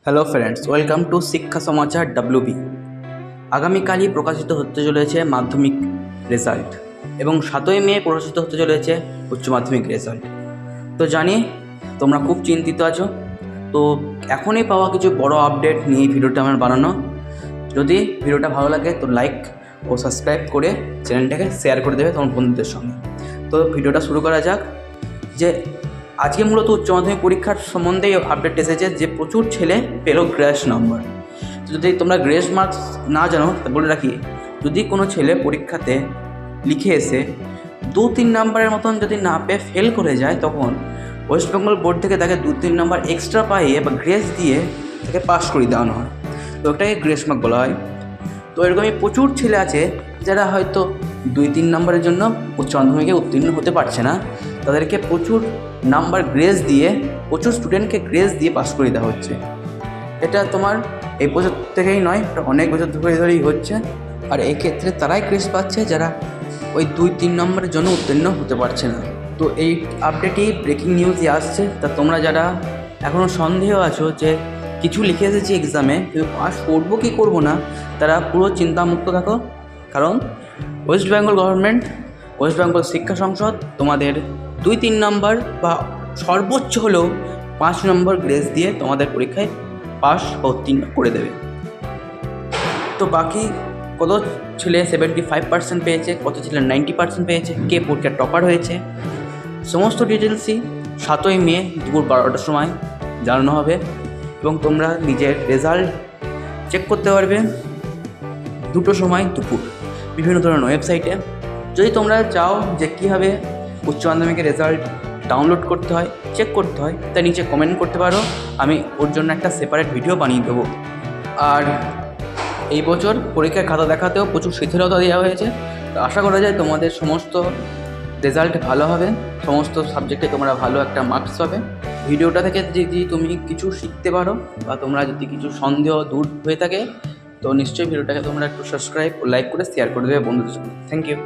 Hello friends, welcome to শিক্ষা সমাচার WB. আগামীকালই প্রকাশিত হতে চলেছে মাধ্যমিক রেজাল্ট এবং 7ই মে প্রকাশিত হতে চলেছে উচ্চ মাধ্যমিক রেজাল্ট। তো জানি তোমরা খুব চিন্তিত আছো। তো এখনই পাওয়া কিছু বড় আপডেট নিয়ে এই ভিডিওটা আমার বানানো। যদি ভিডিওটা ভালো লাগে তো লাইক ও সাবস্ক্রাইব করে চ্যানেলটাকে শেয়ার করে দেবে তোমার বন্ধুদের সঙ্গে। তো ভিডিওটা শুরু করা যাক। যে আজকে মূলত উচ্চ মাধ্যমিক পরীক্ষার সম্বন্ধেই আপডেট এসেছে যে প্রচুর ছেলে পেলো গ্রেস নাম্বার। যদি তোমরা গ্রেস মার্কস না জানো তা বলে রাখি, যদি কোনো ছেলে পরীক্ষাতে লিখে এসে 2-3 নাম্বারের মতন যদি না পেয়ে ফেল করে যায়, তখন ওয়েস্ট বেঙ্গল বোর্ড থেকে তাকে 2-3 নাম্বার এক্সট্রা পাইয়ে বা গ্রেস দিয়ে তাকে পাস করিয়ে দেওয়ানো হয়। তো ওটাকে গ্রেস মার্ক বলা হয়। তো এরকমই প্রচুর ছেলে আছে যারা হয়তো 2-3 নাম্বারের জন্য উচ্চ মাধ্যমিকে উত্তীর্ণ হতে পারছে না, তাদেরকে প্রচুর নাম্বার গ্রেস দিয়ে, প্রচুর স্টুডেন্টকে গ্রেস দিয়ে পাস করে দেওয়া হচ্ছে। এটা তোমার এই বছর থেকেই নয়, এটা অনেক বছর ধরেই হচ্ছে। আর এক্ষেত্রে তারাই গ্রেস পাচ্ছে যারা ওই 2-3 নম্বরের জন্য উত্তীর্ণ হতে পারছে না। তো এই আপডেটেই ব্রেকিং নিউজই আসছে। তা তোমরা যারা এখনও সন্দেহ আছো যে কিছু লিখে এসেছি এক্সামে কিন্তু পাস করবো কি করবো না, তারা পুরো চিন্তামুক্ত থাকো। কারণ West Bengal government, West Bengal শিক্ষা সংসদ তোমাদের 2-3 নম্বর বা সর্বোচ্চ হলেও 5 নম্বর গ্রেস দিয়ে তোমাদের পরীক্ষায় পাস বা উত্তীর্ণ করে দেবে। তো বাকি কত ছেলে 75% পেয়েছে, কত ছেলে 90% পেয়েছে, কে পরীক্ষার টপার হয়েছে, সমস্ত ডিটেলসই 7ই মে দুপুর 12টার সময় জানানো হবে। এবং তোমরা নিজের রেজাল্ট চেক করতে পারবে 2টোর সময় দুপুর বিভিন্ন ধরনের ওয়েবসাইটে। যদি তোমরা চাও যে কীভাবে উচ্চ মাধ্যমিকের রেজাল্ট ডাউনলোড করতে হয়, চেক করতে হয়, তা নিচে কমেন্ট করতে পারো। আমি ওর জন্য একটা সেপারেট ভিডিও বানিয়ে দেবো। আর এই বছর পরীক্ষার খাতা দেখাতেও প্রচুর শিথিলতা দেওয়া হয়েছে। তো আশা করা যায় তোমাদের সমস্ত রেজাল্ট ভালো হবে, সমস্ত সাবজেক্টে তোমরা ভালো একটা মার্কস পাবে। ভিডিওটা থেকে যদি তুমি কিছু শিখতে পারো বা তোমরা যদি কিছু সন্দেহ দূর হয়ে থাকে, তো নিশ্চয়ই ভিডিওটাকে তোমরা একটু সাবস্ক্রাইব ও লাইক করে শেয়ার করে দেবে বন্ধুদের সঙ্গে। Thank you.